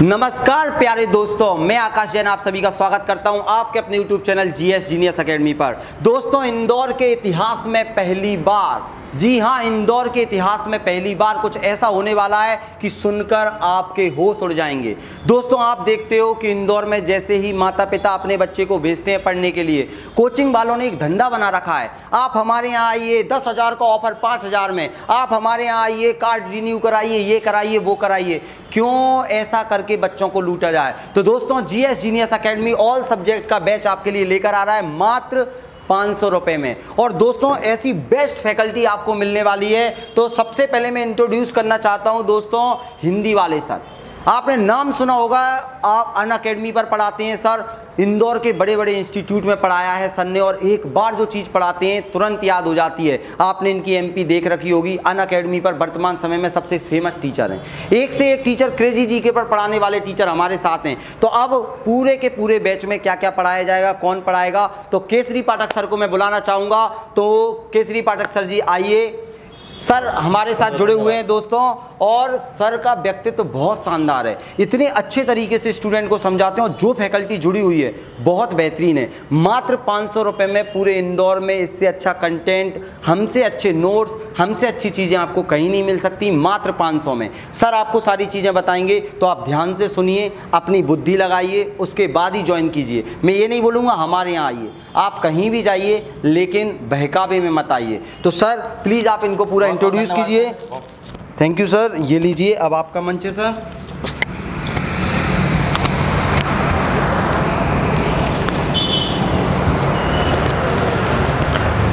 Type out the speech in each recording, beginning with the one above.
नमस्कार प्यारे दोस्तों, मैं आकाश जैन आप सभी का स्वागत करता हूं आपके अपने YouTube channel GS genius academy पर। दोस्तों, इंदौर के इतिहास में पहली बार, जी हां, इंदौर के इतिहास में पहली बार कुछ ऐसा होने वाला है कि सुनकर आपके होश उड़ जाएंगे। दोस्तों, आप देखते हो कि इंदौर में जैसे ही माता पिता अपने बच्चे को भेजते हैं पढ़ने के लिए, कोचिंग वालों ने एक धंधा बना रखा है। आप हमारे यहाँ आइए, 10,000 का ऑफर 5,000 में, आप हमारे यहाँ आइए, कार्ड रिन्यू कराइए, ये कराइए, वो कराइए। क्यों ऐसा करके बच्चों को लूटा जाए? तो दोस्तों, GS genius academy all subject का बैच आपके लिए लेकर आ रहा है मात्र 500 रुपए में। और दोस्तों, ऐसी बेस्ट फैकल्टी आपको मिलने वाली है। तो सबसे पहले मैं इंट्रोड्यूस करना चाहता हूं दोस्तों, हिंदी वाले सर। आपने नाम सुना होगा, आप अन अकेडमी पर पढ़ाते हैं सर। इंदौर के बड़े बड़े इंस्टीट्यूट में पढ़ाया है सर ने, और एक बार जो चीज़ पढ़ाते हैं तुरंत याद हो जाती है। आपने इनकी एमपी देख रखी होगी। अन अकेडमी पर वर्तमान समय में सबसे फेमस टीचर हैं। एक से एक टीचर, क्रेजी जीके पर पढ़ाने वाले टीचर हमारे साथ हैं। तो अब पूरे के पूरे बैच में क्या क्या पढ़ाया जाएगा, कौन पढ़ाएगा, तो केसरी पाठक सर को मैं बुलाना चाहूँगा। तो केसरी पाठक सर जी आइए। सर हमारे साथ जुड़े हुए हैं दोस्तों, और सर का व्यक्तित्व बहुत शानदार है। इतने अच्छे तरीके से स्टूडेंट को समझाते हैं, और जो फैकल्टी जुड़ी हुई है बहुत बेहतरीन है। मात्र 500 रुपये में पूरे इंदौर में इससे अच्छा कंटेंट, हमसे अच्छे नोट्स, हमसे अच्छी चीज़ें आपको कहीं नहीं मिल सकती। मात्र 500 में सर आपको सारी चीज़ें बताएंगे, तो आप ध्यान से सुनिए, अपनी बुद्धि लगाइए, उसके बाद ही ज्वाइन कीजिए। मैं ये नहीं बोलूँगा हमारे यहाँ आइए, आप कहीं भी जाइए, लेकिन बहकावे में मत आइए। तो सर प्लीज़ आप इनको पूरा इंट्रोड्यूस कीजिए। Thank you sir. ये लीजिए, अब आपका मंच है सर।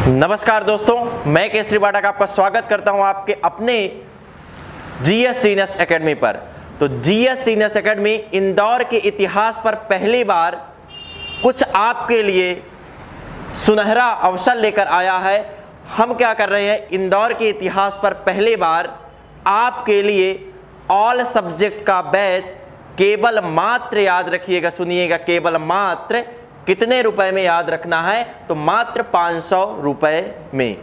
नमस्कार दोस्तों, मैं केसरी पाठक आपका स्वागत करता हूं आपके अपने जीएस जीनियस एकेडमी पर। तो जीएस जीनियस एकेडमी इंदौर के इतिहास पर पहली बार कुछ आपके लिए सुनहरा अवसर लेकर आया है। हम क्या कर रहे हैं, इंदौर के इतिहास पर पहली बार आपके लिए ऑल सब्जेक्ट का बैच केवल मात्र, याद रखिएगा, सुनिएगा, केवल मात्र कितने रुपए में याद रखना है, तो मात्र 500 रुपए में।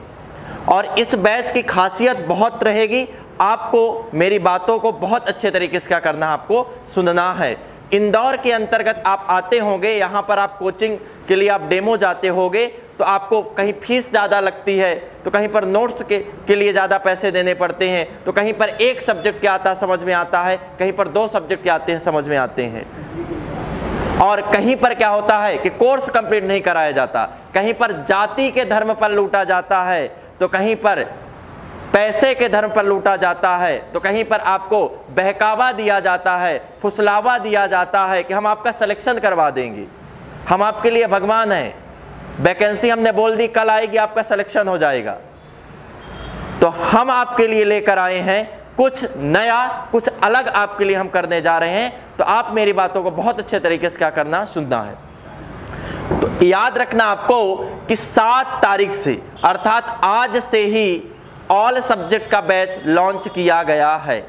और इस बैच की खासियत बहुत रहेगी, आपको मेरी बातों को बहुत अच्छे तरीके से क्या करना है, आपको सुनना है। इंदौर के अंतर्गत आप आते होंगे, यहाँ पर आप कोचिंग के लिए आप डेमो जाते होंगे, तो आपको कहीं फीस ज़्यादा लगती है, तो कहीं पर नोट्स के लिए ज़्यादा पैसे देने पड़ते हैं, तो कहीं पर एक सब्जेक्ट क्या आता है समझ में आता है, कहीं पर 2 सब्जेक्ट क्या आते हैं समझ में आते हैं। और कहीं पर क्या होता है कि कोर्स कंप्लीट नहीं कराया जाता, कहीं पर जाति के धर्म पर लूटा जाता है, तो कहीं पर पैसे के धर्म पर लूटा जाता है, तो कहीं पर आपको बहकावा दिया जाता है, फुसलावा दिया जाता है कि हम आपका सिलेक्शन करवा देंगे, हम आपके लिए भगवान हैं, वैकेंसी हमने बोल दी कल आएगी, आपका सिलेक्शन हो जाएगा। तो हम आपके लिए लेकर आए हैं कुछ नया, कुछ अलग आपके लिए हम करने जा रहे हैं। तो आप मेरी बातों को बहुत अच्छे तरीके से क्या करना, सुनना है। तो याद रखना आपको कि 7 तारीख से, अर्थात आज से ही ऑल सब्जेक्ट का बैच लॉन्च किया गया है।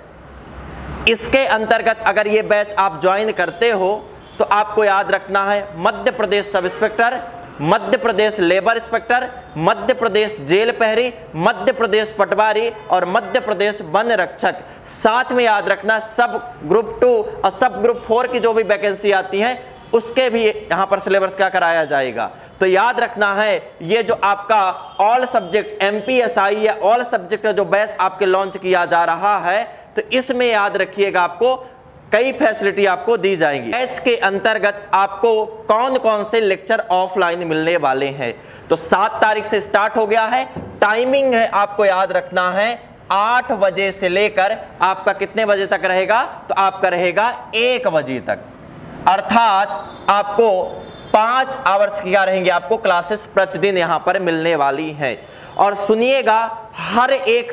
इसके अंतर्गत अगर ये बैच आप ज्वाइन करते हो, तो आपको याद रखना है Madhya Pradesh sub inspector, Madhya Pradesh labour inspector, Madhya Pradesh jail प्रहरी, मध्य प्रदेश पटवारी और मध्य प्रदेश वन रक्षक। साथ में याद रखना सब ग्रुप 2 और सब ग्रुप 4 की जो भी वैकेंसी आती हैं, उसके भी यहाँ पर सिलेबस क्या कराया जाएगा। तो याद रखना है, ये जो आपका ऑल सब्जेक्ट एमपीएसआई या ऑल सब्जेक्ट जो बैच आपके लॉन्च किया जा रहा है, तो इसमें याद रखिएगा आपको कई फैसिलिटी आपको दी जाएंगी। बैच के अंतर्गत आपको कौन कौन से लेक्चर ऑफलाइन मिलने वाले हैं, तो 7 तारीख से स्टार्ट हो गया है। टाइमिंग है, आपको याद रखना है 8 बजे से लेकर आपका कितने बजे तक रहेगा, तो आपका रहेगा 1 बजे तक, अर्थात आपको 5 आवर्स क्या रहेंगे, आपको क्लासेस प्रतिदिन यहाँ पर मिलने वाली हैं। और सुनिएगा, हर एक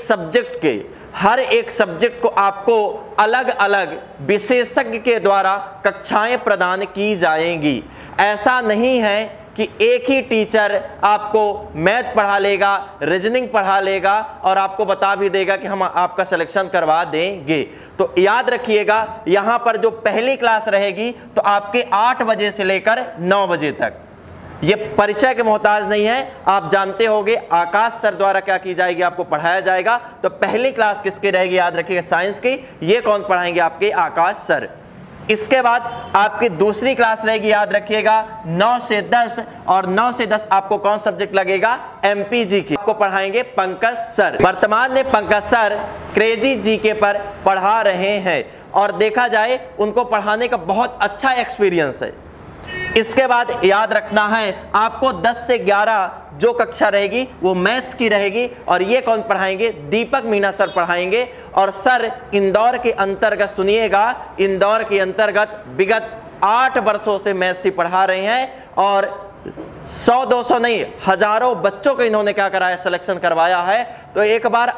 सब्जेक्ट को आपको अलग अलग विशेषज्ञ के द्वारा कक्षाएं प्रदान की जाएंगी। ऐसा नहीं है कि एक ही टीचर आपको मैथ पढ़ा लेगा, रीजनिंग पढ़ा लेगा और आपको बता भी देगा कि हम आपका सिलेक्शन करवा देंगे। तो याद रखिएगा, यहाँ पर जो पहली क्लास रहेगी तो आपके 8 बजे से लेकर 9 बजे तक, ये परिचय के मोहताज नहीं है, आप जानते होंगे आकाश सर द्वारा क्या की जाएगी, आपको पढ़ाया जाएगा। तो पहली क्लास किसकी रहेगी, याद रखिएगा साइंस की। ये कौन पढ़ाएंगे, आपके आकाश सर। इसके बाद आपकी दूसरी क्लास रहेगी, याद रखिएगा 9 से 10, और 9 से 10 आपको कौन सब्जेक्ट लगेगा, एमपी की। आपको पढ़ाएंगे पंकज सर। वर्तमान में पंकज सर क्रेजी जीके पर पढ़ा रहे हैं और देखा जाए उनको पढ़ाने का बहुत अच्छा एक्सपीरियंस है। इसके बाद याद रखना है आपको 10 से 11 जो कक्षा रहेगी वो मैथ्स की रहेगी, और ये कौन पढ़ाएंगे, दीपक मीणा सर पढ़ाएंगे। और सर इंदौर के अंतर्गत, सुनिएगा, इंदौर के अंतर्गत विगत 8 वर्षों से मैथ्स ही पढ़ा रहे हैं, और 100-200 नहीं, हजारों बच्चों को इन्होंने क्या कराया, सिलेक्शन करवाया है। तो एक बार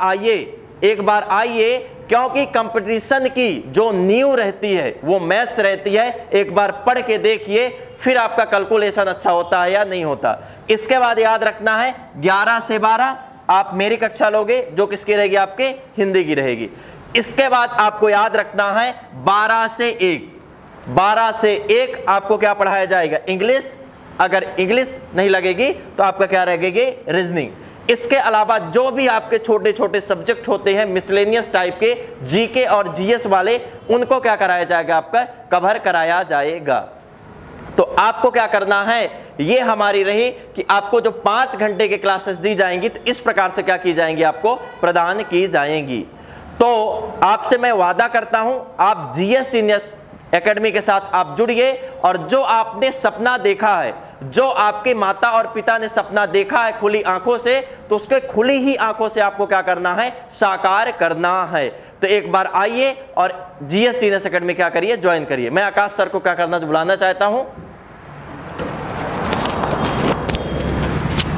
आइए, क्योंकि कंपटीशन की जो नींव रहती है वो मैथ्स रहती है। एक बार पढ़ के देखिए, फिर आपका कैलकुलेशन अच्छा होता है या नहीं होता। इसके बाद याद रखना है 11 से 12 आप मेरी कक्षा लोगे, जो किसकी रहेगी, आपके हिंदी की रहेगी। इसके बाद आपको याद रखना है 12 से 1 आपको क्या पढ़ाया जाएगा, इंग्लिश। अगर इंग्लिश नहीं लगेगी तो आपका क्या रहेगी, रीजनिंग। इसके अलावा जो भी आपके छोटे छोटे सब्जेक्ट होते हैं मिसलेनियस टाइप के, जीके और जीएस वाले, उनको क्या कराया जाएगा, आपका कवर कराया जाएगा। तो आपको क्या करना है, ये हमारी रही कि आपको जो 5 घंटे के क्लासेस दी जाएंगी तो इस प्रकार से क्या की जाएंगी, आपको प्रदान की जाएंगी। तो आपसे मैं वादा करता हूं, आप जीएस सीनियर्स एकेडमी के साथ आप जुड़िए, और जो आपने सपना देखा है, जो आपके माता और पिता ने सपना देखा है खुली आंखों से, तो उसके खुली ही आंखों से आपको क्या करना है, साकार करना है। तो एक बार आइए और जीएस सीनियर्स एकेडमी क्या करिए, ज्वाइन करिए। मैं आकाश सर को क्या करना बुलाना चाहता हूं।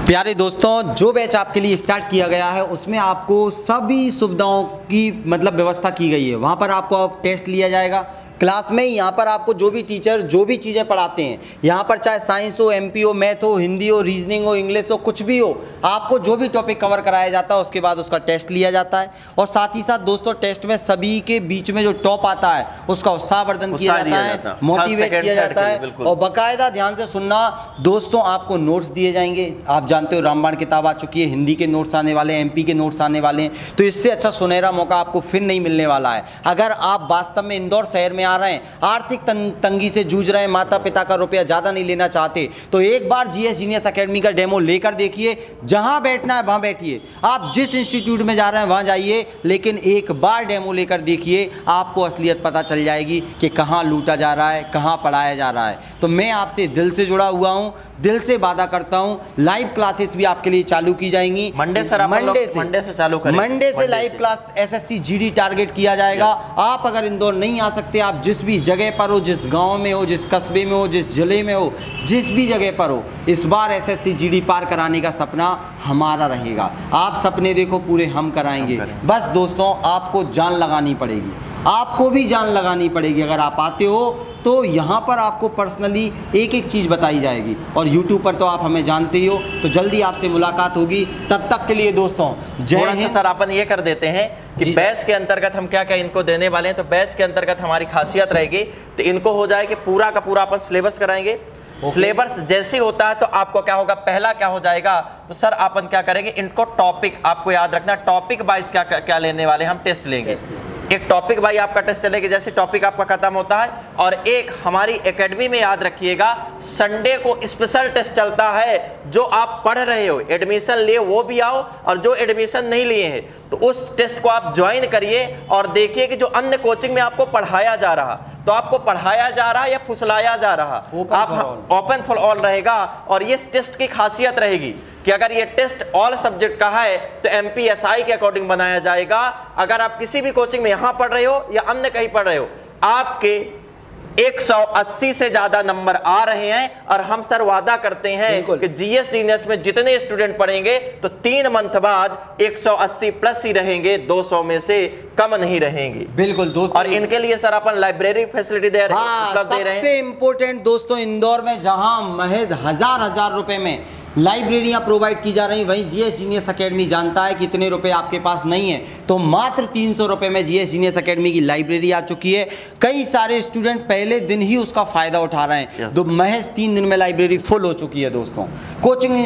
प्यारे दोस्तों, जो बैच आपके लिए स्टार्ट किया गया है उसमें आपको सभी सुविधाओं की मतलब व्यवस्था की गई है। वहाँ पर आपको टेस्ट लिया जाएगा क्लास में ही। यहाँ पर आपको जो भी टीचर जो भी चीज़ें पढ़ाते हैं, यहाँ पर चाहे साइंस हो, एमपी हो, मैथ हो, हिंदी हो, रीजनिंग हो, इंग्लिश हो, कुछ भी हो, आपको जो भी टॉपिक कवर कराया जाता है उसके बाद उसका टेस्ट लिया जाता है। और साथ ही साथ दोस्तों, टेस्ट में सभी के बीच में जो टॉप आता है उसका उत्साहवर्धन किया जाता है, मोटिवेट किया जाता है। और बाकायदा ध्यान से सुनना दोस्तों, आपको नोट्स दिए जाएंगे। आप जानते हो रामबाण किताब आ चुकी है, हिंदी के नोट्स आने वाले हैं, एमपी के नोट्स आने वाले हैं, तो इससे अच्छा सुनहरा मौका आपको फिर नहीं मिलने वाला है। अगर आप वास्तव में इंदौर शहर में आ रहे हैं, आर्थिक तंगी से जूझ रहे हैं, माता पिता का रुपया ज़्यादा नहीं लेना चाहते, तो एक बार जीएस जीनियस एकेडमी का डेमो लेकर देखिए। जहां बैठना है वहां बैठिए, आप जिस इंस्टीट्यूट में जा रहे हैं वहां जाइए, लेकिन एक बार डेमो लेकर देखिए, आपको असलियत पता चल जाएगी कि कहां लूटा जा रहा है, कहां पढ़ाया जा रहा है। तो मैं आपसे दिल से जुड़ा हुआ हूं, दिल से वादा करता हूं, लाइव क्लासेस भी आपके लिए चालू की जाएंगी। मंडे से चालू करें, मंडे से live class SSC GD target किया जाएगा। आप अगर इंदौर नहीं आ सकते, आप जिस भी जगह पर हो, जिस गांव में हो, जिस कस्बे में हो, जिस जिले में हो, जिस भी जगह पर हो, इस बार एसएससी जीडी पार कराने का सपना हमारा रहेगा। आप सपने देखो, पूरे हम कराएंगे। बस दोस्तों, आपको जान लगानी पड़ेगी, आपको भी जान लगानी पड़ेगी। अगर आप आते हो तो यहाँ पर आपको पर्सनली एक एक चीज़ बताई जाएगी, और यूट्यूब पर तो आप हमें जानते ही हो। तो जल्दी आपसे मुलाकात होगी, तब तक के लिए दोस्तों जय हिंद। सर अपन ये कर देते हैं कि बैच के अंतर्गत हम क्या क्या इनको देने वाले हैं। तो बैच के अंतर्गत हमारी खासियत रहेगी, तो इनको हो जाए कि पूरा का पूरा अपन सिलेबस कराएंगे। सिलेबस जैसे होता है तो आपको क्या होगा, पहला क्या हो जाएगा, तो सर अपन क्या करेंगे, इनको टॉपिक, आपको याद रखना टॉपिक वाइज क्या क्या लेने वाले, हम टेस्ट लेंगे। एक टॉपिक भाई आपका टेस्ट चलेगा, जैसे टॉपिक आपका खत्म होता है। और एक हमारी एकेडमी में याद रखिएगा, संडे को स्पेशल टेस्ट चलता है। जो आप पढ़ रहे हो, एडमिशन लिए वो भी आओ, और जो एडमिशन नहीं लिए हैं तो उस टेस्ट को आप ज्वाइन करिए और देखिए कि जो अन्य कोचिंग में आपको पढ़ाया जा रहा, तो आपको पढ़ाया जा रहा या फुसलाया जा रहा, आप ओपन फॉर ऑल रहेगा। और ये टेस्ट की खासियत रहेगी कि अगर ये टेस्ट ऑल सब्जेक्ट का है तो एमपीएसआई के अकॉर्डिंग बनाया जाएगा। अगर आप किसी भी कोचिंग में यहां पढ़ रहे हो या अन्य कहीं पढ़ रहे हो, आपके 180 से ज्यादा नंबर आ रहे हैं। और हम सर वादा करते हैं कि जीएस जीनियस में जितने स्टूडेंट पढ़ेंगे तो 3 मंथ बाद 180 प्लस ही रहेंगे, 200 में से कम नहीं रहेंगे। बिल्कुल दोस्तों, और इनके लिए सर अपन लाइब्रेरी फैसिलिटी दे रहे हैं। सबसे इंपॉर्टेंट दोस्तों, इंदौर में जहां महज हजार रुपए में लाइब्रेरियां प्रोवाइड की जा रही, वहीं जीएस जीनियस एकेडमी जानता है कि इतने रुपए आपके पास नहीं है, तो मात्र 300 रुपए में जीएस जीनियस एकेडमी की लाइब्रेरी आ चुकी है। कई सारे स्टूडेंट पहले दिन ही उसका फायदा उठा रहे हैं। तो महज 3 दिन में लाइब्रेरी फुल हो चुकी है दोस्तों। कोचिंग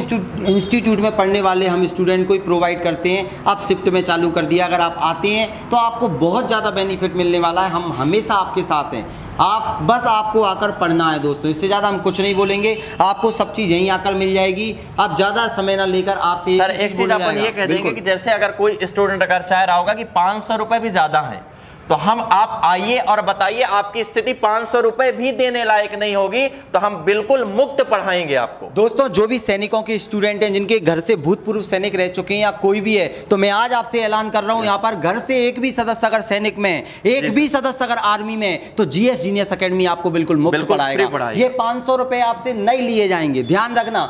इंस्टीट्यूट में पढ़ने वाले हम स्टूडेंट को ही प्रोवाइड करते हैं। अब शिफ्ट में चालू कर दिया, अगर आप आते हैं तो आपको बहुत ज़्यादा बेनिफिट मिलने वाला है। हम हमेशा आपके साथ हैं। आप बस आपको आकर पढ़ना है दोस्तों, इससे ज़्यादा हम कुछ नहीं बोलेंगे। आपको सब चीज़ यहीं आकर मिल जाएगी। आप ज़्यादा समय ना लेकर आपसे सर एक चीज़ अपन ये कह देंगे कि जैसे अगर कोई स्टूडेंट अगर चाह रहा होगा कि 500 रुपए भी ज़्यादा है, तो हम आप आइए और बताइए आपकी स्थिति 500 रुपए भी देने लायक नहीं होगी, तो हम बिल्कुल मुफ्त पढ़ाएंगे आपको। दोस्तों जो भी सैनिकों के स्टूडेंट हैं, जिनके घर से भूतपूर्व सैनिक रह चुके हैं या कोई भी है, तो मैं आज आपसे ऐलान कर रहा हूं, यहाँ पर घर से एक भी सदस्य अगर सैनिक में, एक भी सदस्य अगर आर्मी में, तो जीएस जीनियस एकेडमी आपको बिल्कुल मुफ्त पढ़ाएगा। ये 500 रुपए आपसे नहीं लिए जाएंगे, ध्यान रखना।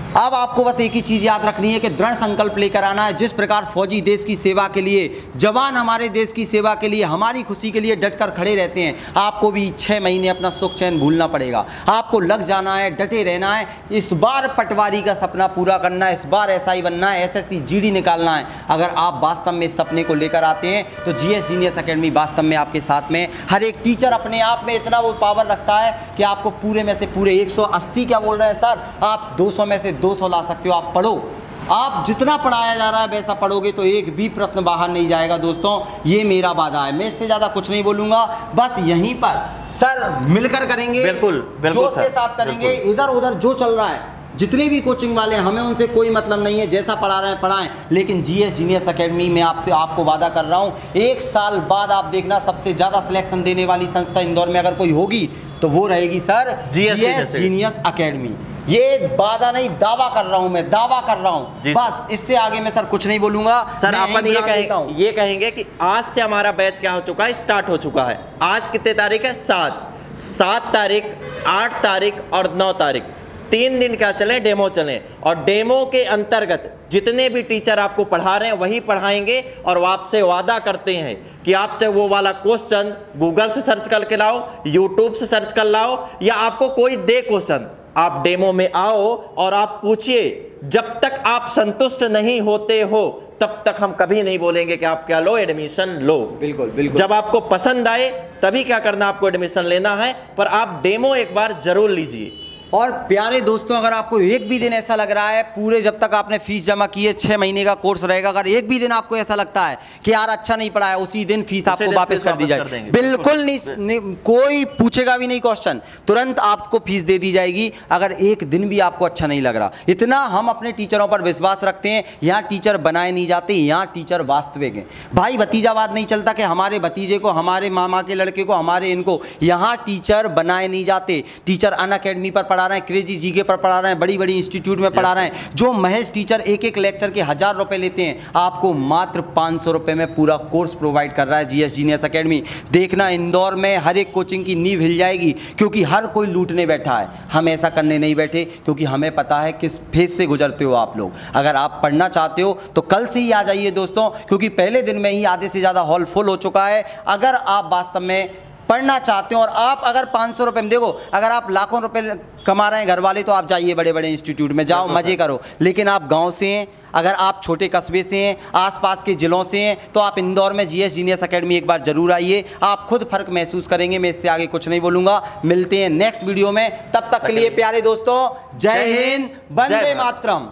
अब आपको बस एक ही चीज़ याद रखनी है कि दृढ़ संकल्प लेकर आना है। जिस प्रकार फौजी देश की सेवा के लिए, जवान हमारे देश की सेवा के लिए, हमारी खुशी के लिए डटकर खड़े रहते हैं, आपको भी 6 महीने अपना सुख चैन भूलना पड़ेगा। आपको लग जाना है, डटे रहना है। इस बार पटवारी का सपना पूरा करना है, इस बार एसआई बनना है, एसएससी जीडी निकालना है। अगर आप वास्तव में इस सपने को लेकर आते हैं तो जीएस जीनियस एकेडमी वास्तव में आपके साथ में। हर एक टीचर अपने आप में इतना वो पावर रखता है कि आपको पूरे में से पूरे 180 क्या बोल रहे हैं सर, आप 200 में से 200 ला सकते हो। आप पढ़ो, आप जितना पढ़ाया जा रहा है वैसा पढ़ोगे तो एक भी प्रश्न बाहर नहीं जाएगा दोस्तों, ये मेरा वादा है। मैं इससे ज्यादा कुछ नहीं बोलूंगा, बस यहीं पर सर मिलकर करेंगे, बिल्कुल जोश के साथ करेंगे। इधर उधर जो चल रहा है, जितने भी कोचिंग वाले हैं, हमें उनसे कोई मतलब नहीं है, जैसा पढ़ा रहे हैं पढ़ाएं, लेकिन जीएस जीनियस एकेडमी में आपको वादा कर रहा हूं, 1 साल बाद आप देखना सबसे ज्यादा सिलेक्शन देने वाली संस्था इंदौर में अगर कोई होगी तो वो रहेगी सर जीएस जीनियस एकेडमी। ये वादा नहीं, दावा कर रहा हूं, मैं दावा कर रहा हूं। बस इससे आगे मैं सर कुछ नहीं बोलूंगा। सर अपन ये कहेंगे कि आज से हमारा बैच क्या हो चुका है, स्टार्ट हो चुका है। आज कितने तारीख है? 7 तारीख, 8 तारीख और 9 तारीख, 3 दिन क्या चले, डेमो चले। और डेमो के अंतर्गत जितने भी टीचर आपको पढ़ा रहे हैं वही पढ़ाएंगे। और आपसे वादा करते हैं कि आप चाहे वो वाला क्वेश्चन गूगल से सर्च करके लाओ, यूट्यूब से सर्च कर लाओ, या आपको कोई दे क्वेश्चन, आप डेमो में आओ और आप पूछिए। जब तक आप संतुष्ट नहीं होते हो तब तक हम कभी नहीं बोलेंगे कि आप क्या लो, एडमिशन लो। बिल्कुल बिल्कुल। जब आपको पसंद आए तभी क्या करना, आपको एडमिशन लेना है, पर आप डेमो एक बार जरूर लीजिए। और प्यारे दोस्तों, अगर आपको एक भी दिन ऐसा लग रहा है, पूरे जब तक आपने फीस जमा की है, 6 महीने का कोर्स रहेगा, अगर एक भी दिन आपको ऐसा लगता है कि यार अच्छा नहीं पढ़ा है, उसी दिन फीस आपको वापस कर दी जाएगी। बिल्कुल नहीं, कोई पूछेगा भी नहीं क्वेश्चन, तुरंत आपको फीस दे दी जाएगी अगर एक दिन भी आपको अच्छा नहीं लग रहा। इतना हम अपने टीचरों पर विश्वास रखते हैं। यहाँ टीचर बनाए नहीं जाते, यहाँ टीचर वास्तविक हैं। भाई भतीजावाद नहीं चलता कि हमारे भतीजे को, हमारे मामा के लड़के को, हमारे इनको, यहाँ टीचर बनाए नहीं जाते। टीचर अनअकैडमी पर पढ़ा रहे हैं, क्रेजी जीके पर पढ़ा रहे हैं, बड़ी बड़ी इंस्टीट्यूट में पढ़ा रहे हैं। जो महज टीचर एक लेक्चर के 1000 रुपए लेते हैं, आपको मात्र 500 रुपए में पूरा कोर्स प्रोवाइड कर रहा है जीएस जीनियस एकेडमी। देखना, इंदौर में हर एक कोचिंग की नींव हिल जाएगी, क्योंकि हर कोई लूटने बैठा है। हम ऐसा करने नहीं बैठे, क्योंकि हमें पता है किस फेज से गुजरते हो आप लोग। अगर आप पढ़ना चाहते हो तो कल से ही आ जाइए दोस्तों, क्योंकि पहले दिन में ही आधे से ज़्यादा हॉल फुल हो चुका है। अगर आप वास्तव में पढ़ना चाहते हो और आप अगर 500 रुपए में, देखो अगर आप लाखों रुपए कमा रहे हैं घर वाले, तो आप जाइए बड़े बड़े इंस्टीट्यूट में, जाओ मजे करो। लेकिन आप गांव से हैं, अगर आप छोटे कस्बे से हैं, आसपास के जिलों से हैं, तो आप इंदौर में जीएस जीनियस एकेडमी एक बार जरूर आइए। आप खुद फर्क महसूस करेंगे। मैं इससे आगे कुछ नहीं बोलूंगा। मिलते हैं नेक्स्ट वीडियो में, तब तक के लिए प्यारे दोस्तों, जय हिंद, वंदे मातरम।